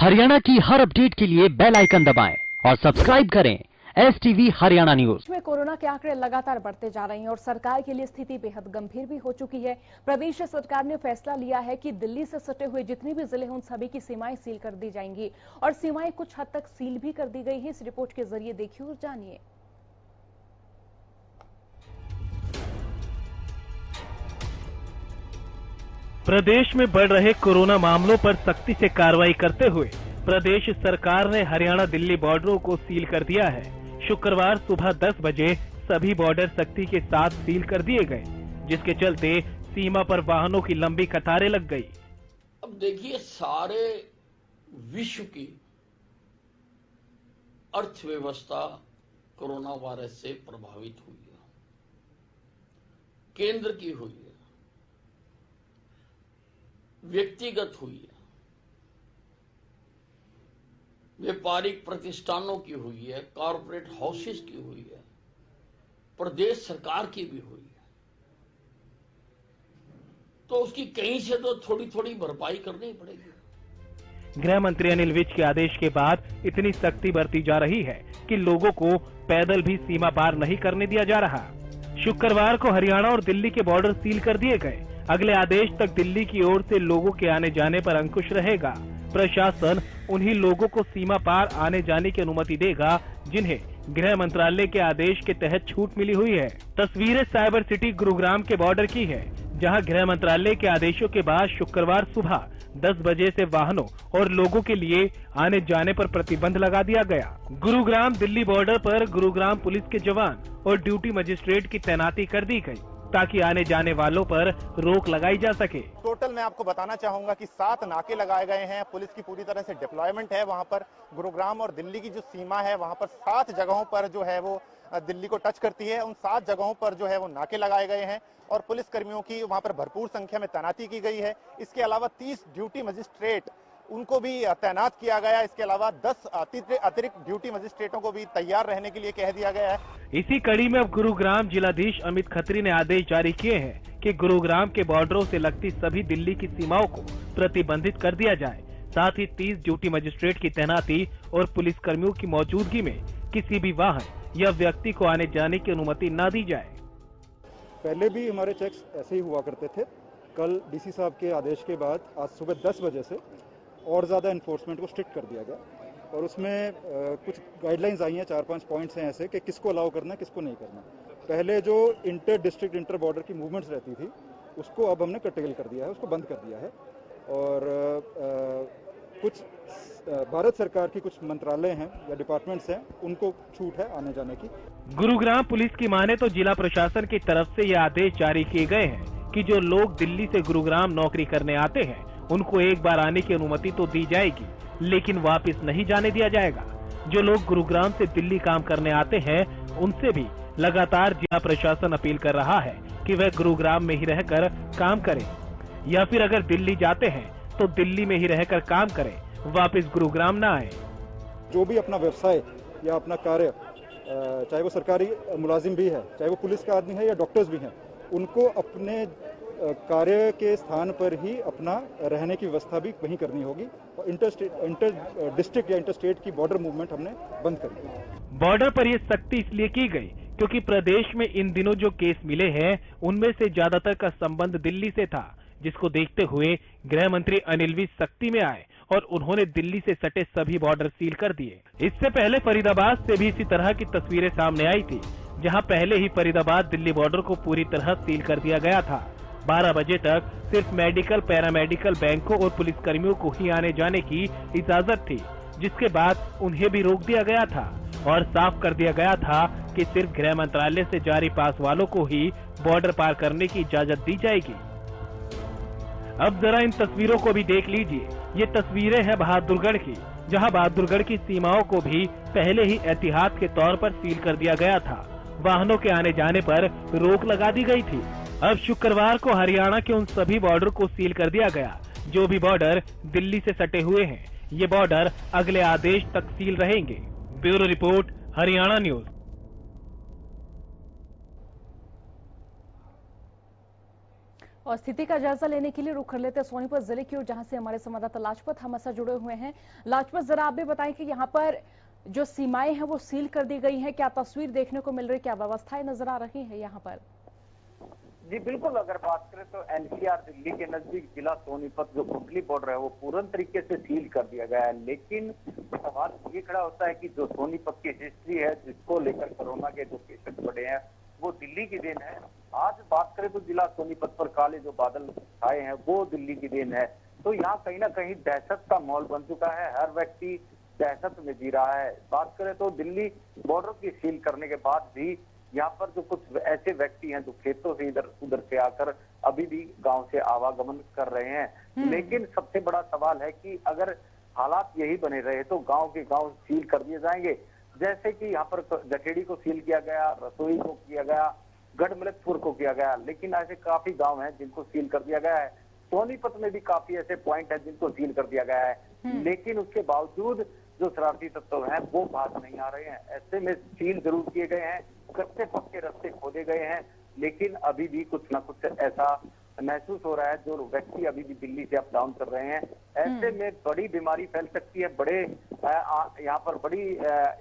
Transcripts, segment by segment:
हरियाणा की हर अपडेट के लिए बेल आइकन दबाएं और सब्सक्राइब करें STV हरियाणा न्यूज। में कोरोना के आंकड़े लगातार बढ़ते जा रहे हैं और सरकार के लिए स्थिति बेहद गंभीर भी हो चुकी है। प्रदेश सरकार ने फैसला लिया है कि दिल्ली से सटे हुए जितने भी जिले हैं उन सभी की सीमाएं सील कर दी जाएंगी और सीमाएं कुछ हद तक सील भी कर दी गई है। इस रिपोर्ट के जरिए देखिए और जानिए। प्रदेश में बढ़ रहे कोरोना मामलों पर सख्ती से कार्रवाई करते हुए प्रदेश सरकार ने हरियाणा दिल्ली बॉर्डरों को सील कर दिया है। शुक्रवार सुबह 10 बजे सभी बॉर्डर सख्ती के साथ सील कर दिए गए, जिसके चलते सीमा पर वाहनों की लंबी कतारें लग गई। अब देखिए, सारे विश्व की अर्थव्यवस्था कोरोना वायरस से प्रभावित हुई है। केंद्र की हुई है, व्यक्तिगत हुई है, व्यापारिक प्रतिष्ठानों की हुई है, कॉरपोरेट हाउसेस की हुई है, प्रदेश सरकार की भी हुई है। तो उसकी कहीं से तो थोड़ी थोड़ी भरपाई करनी पड़ेगी। गृह मंत्री अनिल विज के आदेश के बाद इतनी सख्ती बरती जा रही है कि लोगों को पैदल भी सीमा पार नहीं करने दिया जा रहा। शुक्रवार को हरियाणा और दिल्ली के बॉर्डर सील कर दिए गए। अगले आदेश तक दिल्ली की ओर से लोगों के आने जाने पर अंकुश रहेगा। प्रशासन उन्हीं लोगों को सीमा पार आने जाने की अनुमति देगा जिन्हें गृह मंत्रालय के आदेश के तहत छूट मिली हुई है। तस्वीरें साइबर सिटी गुरुग्राम के बॉर्डर की है, जहां गृह मंत्रालय के आदेशों के बाद शुक्रवार सुबह 10 बजे से वाहनों और लोगों के लिए आने जाने पर प्रतिबंध लगा दिया गया। गुरुग्राम दिल्ली बॉर्डर पर गुरुग्राम पुलिस के जवान और ड्यूटी मजिस्ट्रेट की तैनाती कर दी गई ताकि आने जाने वालों पर रोक लगाई जा सके। टोटल मैं आपको बताना चाहूंगा कि 7 नाके लगाए गए हैं। पुलिस की पूरी तरह से डिप्लॉयमेंट है। वहां पर गुरुग्राम और दिल्ली की जो सीमा है वहां पर 7 जगहों पर जो है वो दिल्ली को टच करती है। उन 7 जगहों पर जो है वो नाके लगाए गए हैं और पुलिस कर्मियों की वहां पर भरपूर संख्या में तैनाती की गई है। इसके अलावा 30 ड्यूटी मजिस्ट्रेट उनको भी तैनात किया गया। इसके अलावा 10 अतिरिक्त ड्यूटी मजिस्ट्रेटों को भी तैयार रहने के लिए कह दिया गया है। इसी कड़ी में अब गुरुग्राम जिलाधीश अमित खत्री ने आदेश जारी किए हैं कि गुरुग्राम के बॉर्डरों से लगती सभी दिल्ली की सीमाओं को प्रतिबंधित कर दिया जाए। साथ ही 30 ड्यूटी मजिस्ट्रेट की तैनाती और पुलिस कर्मियों की मौजूदगी में किसी भी वाहन या व्यक्ति को आने जाने की अनुमति न दी जाए। पहले भी हमारे चेक्स ऐसे ही हुआ करते थे। कल डीसी साहब के आदेश के बाद आज सुबह 10 बजे से और ज़्यादा इन्फोर्समेंट को स्ट्रिक्ट कर दिया गया और उसमें कुछ गाइडलाइंस आई हैं। 4-5 पॉइंट्स हैं ऐसे कि किसको अलाउ करना है, किसको नहीं करना। पहले जो इंटर डिस्ट्रिक्ट इंटर बॉर्डर की मूवमेंट्स रहती थी उसको अब हमने कर्टेल कर दिया है, उसको बंद कर दिया है। और कुछ भारत सरकार की कुछ मंत्रालय हैं या डिपार्टमेंट्स हैं, उनको छूट है आने जाने की। गुरुग्राम पुलिस की माने तो जिला प्रशासन की तरफ से ये आदेश जारी किए गए हैं कि जो लोग दिल्ली से गुरुग्राम नौकरी करने आते हैं उनको एक बार आने की अनुमति तो दी जाएगी, लेकिन वापस नहीं जाने दिया जाएगा। जो लोग गुरुग्राम से दिल्ली काम करने आते हैं उनसे भी लगातार जिला प्रशासन अपील कर रहा है कि वह गुरुग्राम में ही रहकर काम करें या फिर अगर दिल्ली जाते हैं तो दिल्ली में ही रहकर काम करें, वापस गुरुग्राम न आए। जो भी अपना व्यवसाय या अपना कार्य, चाहे वो सरकारी मुलाजिम भी है, चाहे वो पुलिस का आदमी है या डॉक्टर्स भी हैं, उनको अपने कार्य के स्थान पर ही अपना रहने की व्यवस्था भी वहीं करनी होगी। और इंटर डिस्ट्रिक्ट या इंटर स्टेट की बॉर्डर मूवमेंट हमने बंद कर दी। बॉर्डर पर यह सख्ती इसलिए की गई क्योंकि प्रदेश में इन दिनों जो केस मिले हैं उनमें से ज्यादातर का संबंध दिल्ली से था, जिसको देखते हुए गृह मंत्री अनिल विज सख्ती में आए और उन्होंने दिल्ली से सटे सभी बॉर्डर सील कर दिए। इससे पहले फरीदाबाद से भी इसी तरह की तस्वीरें सामने आई थी, जहां पहले ही फरीदाबाद दिल्ली बॉर्डर को पूरी तरह सील कर दिया गया था। 12 बजे तक सिर्फ मेडिकल, पैरामेडिकल, बैंकों और पुलिस कर्मियों को ही आने जाने की इजाजत थी, जिसके बाद उन्हें भी रोक दिया गया था और साफ कर दिया गया था कि सिर्फ गृह मंत्रालय से जारी पास वालों को ही बॉर्डर पार करने की इजाजत दी जाएगी। अब जरा इन तस्वीरों को भी देख लीजिए। ये तस्वीरें हैं बहादुरगढ़ की, जहां बहादुरगढ़ की सीमाओं को भी पहले ही एहतियात के तौर पर सील कर दिया गया था। वाहनों के आने जाने पर रोक लगा दी गई थी। अब शुक्रवार को हरियाणा के उन सभी बॉर्डर को सील कर दिया गया जो भी बॉर्डर दिल्ली से सटे हुए हैं। ये बॉर्डर अगले आदेश तक सील रहेंगे। Bureau report, Haryana news. और स्थिति का जायजा लेने के लिए रुख कर लेते हैं सोनीपत जिले की ओर, जहां से हमारे संवाददाता लाजपत हमारे साथ जुड़े हुए हैं। लाजपत, जरा आप भी बताएं कि यहाँ पर जो सीमाएं हैं वो सील कर दी गई हैं, क्या तस्वीर देखने को मिल रही, क्या व्यवस्थाएं नजर आ रही है यहाँ पर? जी बिल्कुल, अगर बात करें तो एनसीआर दिल्ली के नजदीक जिला सोनीपत जो कुंडली बॉर्डर है वो पूर्ण तरीके से सील कर दिया गया है। लेकिन सवाल ये खड़ा होता है कि जो सोनीपत की हिस्ट्री है, जिसको लेकर कोरोना के जो केसेस बढ़े हैं, वो दिल्ली की देन है। आज बात करें तो जिला सोनीपत पर काले जो बादल आए हैं वो दिल्ली की देन है। तो यहाँ कहीं ना कहीं दहशत का माहौल बन चुका है, हर व्यक्ति दहशत में जी रहा है। बात करें तो दिल्ली बॉर्डर की सील करने के बाद भी यहाँ पर जो कुछ ऐसे व्यक्ति हैं जो खेतों से इधर उधर से आकर अभी भी गांव से आवागमन कर रहे हैं। लेकिन सबसे बड़ा सवाल है कि अगर हालात यही बने रहे तो गांव के गांव सील कर दिए जाएंगे। जैसे कि यहाँ पर जखेड़ी को सील किया गया, रसोई को किया गया, गढ़मलकपुर को किया गया, लेकिन ऐसे काफी गांव हैं जिनको सील कर दिया गया है। सोनीपत में भी काफी ऐसे पॉइंट है जिनको सील कर दिया गया है। लेकिन उसके बावजूद जो शरारती तत्व हैं वो बाहर नहीं आ रहे हैं। ऐसे में सील जरूर किए गए हैं, कच्चे पक्के रास्ते खोदे गए हैं, लेकिन अभी भी कुछ ना कुछ ऐसा महसूस हो रहा है जो व्यक्ति अभी भी दिल्ली से अप डाउन कर रहे हैं। ऐसे में बड़ी बीमारी फैल सकती है, बड़े यहाँ पर बड़ी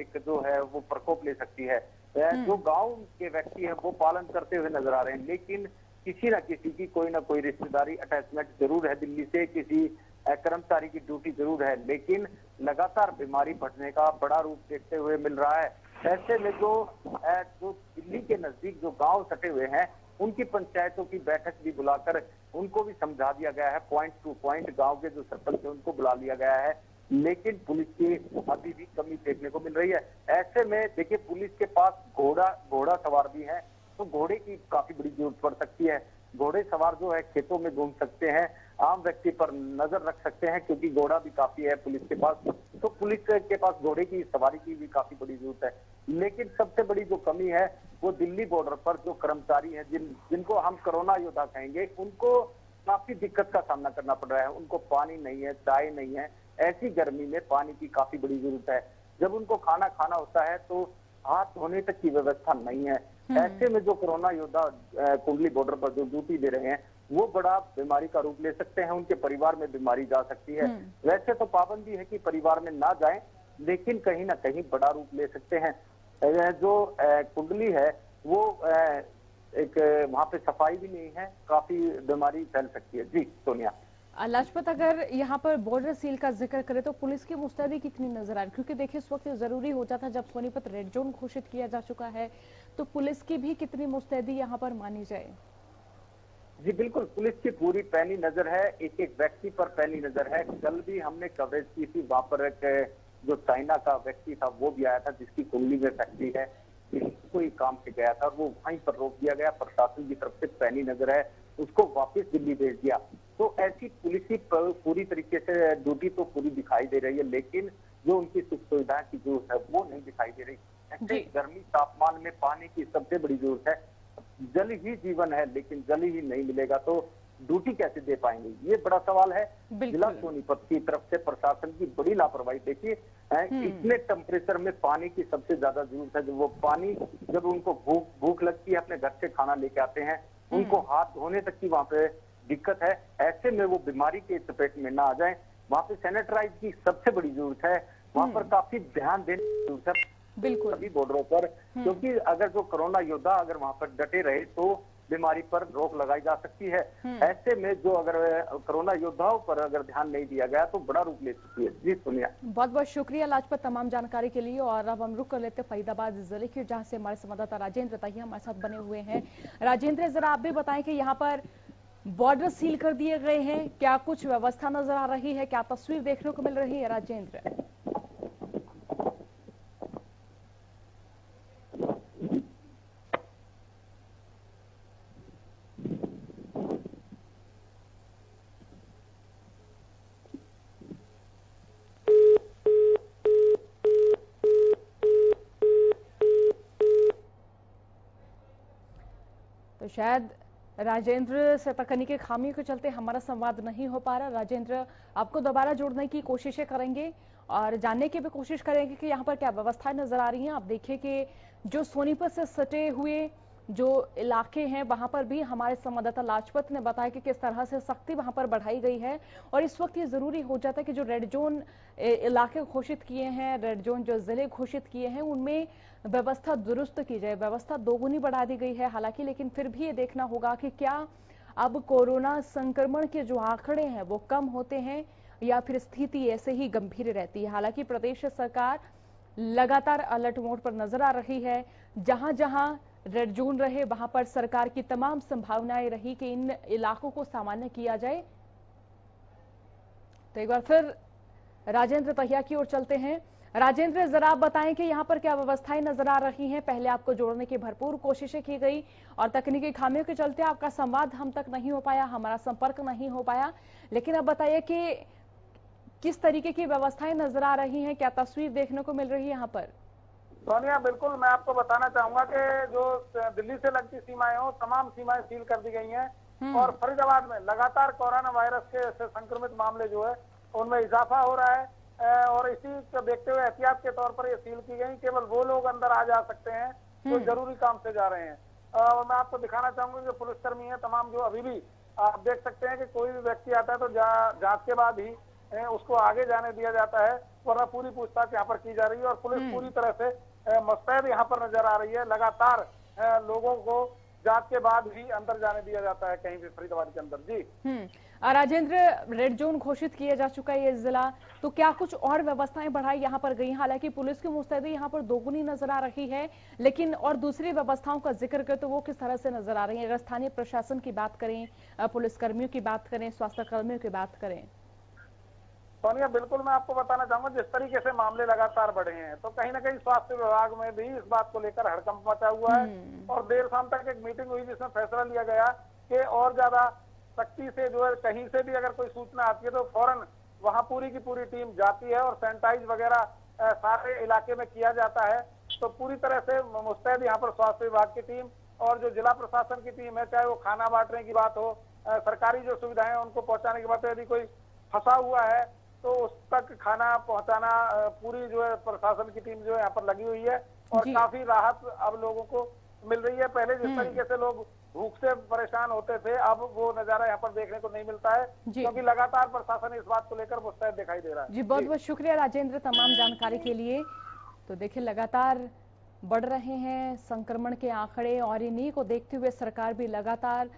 एक जो है वो प्रकोप ले सकती है। जो गांव के व्यक्ति हैं वो पालन करते हुए नजर आ रहे हैं, लेकिन किसी ना किसी की कोई ना कोई रिश्तेदारी अटैचमेंट जरूर है दिल्ली से, किसी कर्मचारी की ड्यूटी जरूर है, लेकिन लगातार बीमारी बढ़ने का बड़ा रूप देखते हुए मिल रहा है। ऐसे में जो दिल्ली के नजदीक जो गांव सटे हुए हैं उनकी पंचायतों की बैठक भी बुलाकर उनको भी समझा दिया गया है, पॉइंट टू पॉइंट गांव के जो सरपंच है उनको बुला लिया गया है, लेकिन पुलिस की अभी भी कमी देखने को मिल रही है। ऐसे में देखिए पुलिस के पास घोड़ा सवार भी है, तो घोड़े की काफी बड़ी जरूरत पड़ सकती है। घोड़े सवार जो है खेतों में घूम सकते हैं, आम व्यक्ति पर नजर रख सकते हैं, क्योंकि घोड़ा भी काफी है पुलिस के पास, तो पुलिस के पास घोड़े की सवारी की भी काफी बड़ी जरूरत है। लेकिन सबसे बड़ी जो कमी है वो दिल्ली बॉर्डर पर जो कर्मचारी हैं जिनको हम कोरोना योद्धा कहेंगे, उनको काफी दिक्कत का सामना करना पड़ रहा है। उनको पानी नहीं है, चाय नहीं है, ऐसी गर्मी में पानी की काफी बड़ी जरूरत है। जब उनको खाना खाना होता है तो हाथ धोने तक की व्यवस्था नहीं है। ऐसे में जो कोरोना योद्धा कुंडली बॉर्डर पर जो ड्यूटी दे रहे हैं वो बड़ा बीमारी का रूप ले सकते हैं, उनके परिवार में बीमारी जा सकती है। वैसे तो पाबंदी है कि परिवार में ना जाएं, लेकिन कहीं ना कहीं बड़ा रूप ले सकते हैं। जो कुंडली है वो एक वहाँ पे सफाई भी नहीं है, काफी बीमारी फैल सकती है। जी सोनिया। लाजपत, अगर यहाँ पर बॉर्डर सील का जिक्र करें तो पुलिस की मुस्तैदी कितनी नजर आ रही, क्योंकि देखिए इस वक्त जरूरी हो जाता जब सोनीपत रेड जोन घोषित किया जा चुका है, तो पुलिस की भी कितनी मुस्तैदी यहाँ पर मानी जाए? जी बिल्कुल, पुलिस की पूरी पैनी नजर है, एक एक व्यक्ति पर पैनी नजर है। कल भी हमने कवरेज की थी, वहां पर एक जो चाइना का व्यक्ति था वो भी आया था जिसकी कुंडली में फैक्ट्री है, कोई काम से गया था, वो वहीं पर रोक दिया गया। प्रशासन की तरफ से पैनी नजर है, उसको वापस दिल्ली भेज दिया। तो ऐसी पुलिस की पूरी तरीके से ड्यूटी तो पूरी दिखाई दे रही है, लेकिन जो उनकी सुख सुविधा की जरूरत है वो नहीं दिखाई दे रही। ऐसे गर्मी तापमान में पानी की सबसे बड़ी जरूरत है। जल ही जीवन है, लेकिन जल ही नहीं मिलेगा तो ड्यूटी कैसे दे पाएंगे, ये बड़ा सवाल है। जिला सोनीपत की तरफ से प्रशासन की बड़ी लापरवाही देखिए, इतने टेम्परेचर में पानी की सबसे ज्यादा जरूरत है। वो पानी जब उनको भूख लगती है, अपने घर से खाना लेके आते हैं, उनको हाथ धोने तक की वहाँ पे दिक्कत है। ऐसे में वो बीमारी के चपेट में ना आ जाए, वहाँ पे सैनिटाइज की सबसे बड़ी जरूरत है। वहाँ पर काफी ध्यान देने की जरूरत है बिल्कुल सभी बॉर्डरों पर, क्योंकि अगर जो कोरोना योद्धा अगर वहाँ पर डटे रहे तो बीमारी पर रोक लगाई जा सकती है। ऐसे में जो अगर कोरोना योद्धाओं पर अगर ध्यान नहीं दिया गया तो बड़ा रूप ले सकती है। जी सोनिया, बहुत बहुत शुक्रिया लाजपत तमाम जानकारी के लिए। और अब हम रुक कर लेते फरीदाबाद जिले की, जहां से हमारे संवाददाता राजेंद्र ताहिया हमारे साथ बने हुए हैं। राजेंद्र, जरा आप भी बताएं कि यहाँ पर बॉर्डर सील कर दिए गए हैं, क्या कुछ व्यवस्था नजर आ रही है, क्या तस्वीर देखने को मिल रही है? राजेंद्र। तो शायद राजेंद्र से तकनीकी खामियों के चलते हमारा संवाद नहीं हो पा रहा। राजेंद्र, आपको दोबारा जोड़ने की कोशिशें करेंगे और जानने की भी कोशिश करेंगे कि यहाँ पर क्या व्यवस्थाएं नजर आ रही हैं। आप देखिए कि जो सोनीपत से सटे हुए जो इलाके हैं वहां पर भी हमारे संवाददाता लाजपत ने बताया कि किस तरह से सख्ती वहां पर बढ़ाई गई है। और इस वक्त ये जरूरी हो जाता है कि जो रेड जोन इलाके घोषित किए हैं, रेड जोन जो जिले घोषित किए हैं, उनमें व्यवस्था दुरुस्त की जाए। व्यवस्था दोगुनी बढ़ा दी गई है हालांकि, लेकिन फिर भी ये देखना होगा कि क्या अब कोरोना संक्रमण के जो आंकड़े हैं वो कम होते हैं या फिर स्थिति ऐसे ही गंभीर रहती है। हालांकि प्रदेश सरकार लगातार अलर्ट मोड पर नजर आ रही है। जहां जहां रेड जोन रहे वहां पर सरकार की तमाम संभावनाएं रही कि इन इलाकों को सामान्य किया जाए। तो एक बार फिर राजेंद्र तहिया की ओर चलते हैं। राजेंद्र, जरा आप बताएं कि यहाँ पर क्या व्यवस्थाएं नजर आ रही हैं। पहले आपको जोड़ने की भरपूर कोशिशें की गई और तकनीकी खामियों के चलते आपका संवाद हम तक नहीं हो पाया, हमारा संपर्क नहीं हो पाया। लेकिन अब बताइए कि किस तरीके की व्यवस्थाएं नजर आ रही हैं, क्या तस्वीर देखने को मिल रही है यहाँ पर? सोनिया, बिल्कुल मैं आपको बताना चाहूंगा कि जो दिल्ली से लगती सीमाएं हो, तमाम सीमाएं सील कर दी गई हैं और फरीदाबाद में लगातार कोरोना वायरस के से संक्रमित मामले जो है उनमें इजाफा हो रहा है और इसी को देखते हुए एहतियात के तौर पर ये सील की गई। केवल वो लोग अंदर आ जा सकते हैं जो जरूरी काम से जा रहे हैं। और मैं आपको दिखाना चाहूंगा जो पुलिसकर्मी है तमाम, जो अभी भी आप देख सकते हैं कि कोई भी व्यक्ति आता है तो जांच के बाद ही उसको आगे जाने दिया जाता है, वरना पूरी पूछताछ यहाँ पर की जा रही है। और पुलिस पूरी तरह से मुस्तैद यहाँ पर नजर आ रही है। लगातार लोगों को जांच के बाद ही अंदर जाने दिया जाता है कहीं भी फरीदाबाद के अंदर। जी राजेंद्र, रेड जोन घोषित किया जा चुका है ये जिला, तो क्या कुछ और व्यवस्थाएं बढ़ाई यहाँ पर गई? हालांकि पुलिस की मुस्तैदी यहाँ पर दोगुनी नजर आ रही है, लेकिन और दूसरी व्यवस्थाओं का जिक्र करें तो वो किस तरह से नजर आ रही है? अगर स्थानीय प्रशासन की बात करें, पुलिसकर्मियों की बात करें, स्वास्थ्य कर्मियों की बात करें। सोनिया, बिल्कुल मैं आपको बताना चाहूंगा जिस तरीके से मामले लगातार बढ़े हैं तो कहीं ना कहीं स्वास्थ्य विभाग में भी इस बात को लेकर हड़कंप मचा हुआ है। और देर शाम तक एक मीटिंग हुई जिसमें फैसला लिया गया कि और ज्यादा सख्ती से जो है कहीं से भी अगर कोई सूचना आती है तो फौरन वहां पूरी की पूरी टीम जाती है और सैनिटाइज वगैरह सारे इलाके में किया जाता है। तो पूरी तरह से मुस्तैद यहाँ पर स्वास्थ्य विभाग की टीम और जो जिला प्रशासन की टीम है, चाहे वो खाना बांटने की बात हो, सरकारी जो सुविधाएं उनको पहुंचाने की बात हो, यदि कोई फंसा हुआ है तो उस तक खाना पहुंचाना पूरी जो है प्रशासन की टीम जो है यहाँ पर लगी हुई है। और काफी राहत अब लोगों को मिल रही है। पहले जिस तरीके से लोग भूख से परेशान होते थे, अब वो नजारा यहाँ पर देखने को नहीं मिलता है क्योंकि लगातार प्रशासन इस बात को लेकर मुस्तैद दिखाई दे रहा है। जी बहुत बहुत शुक्रिया राजेंद्र तमाम जानकारी के लिए। तो देखिए लगातार बढ़ रहे हैं संक्रमण के आंकड़े और इन्हीं को देखते हुए सरकार भी लगातार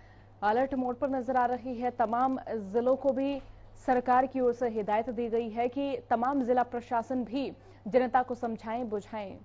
अलर्ट मोड पर नजर आ रही है। तमाम जिलों को भी सरकार की ओर से हिदायत दी गई है कि तमाम जिला प्रशासन भी जनता को समझाएं बुझाएं।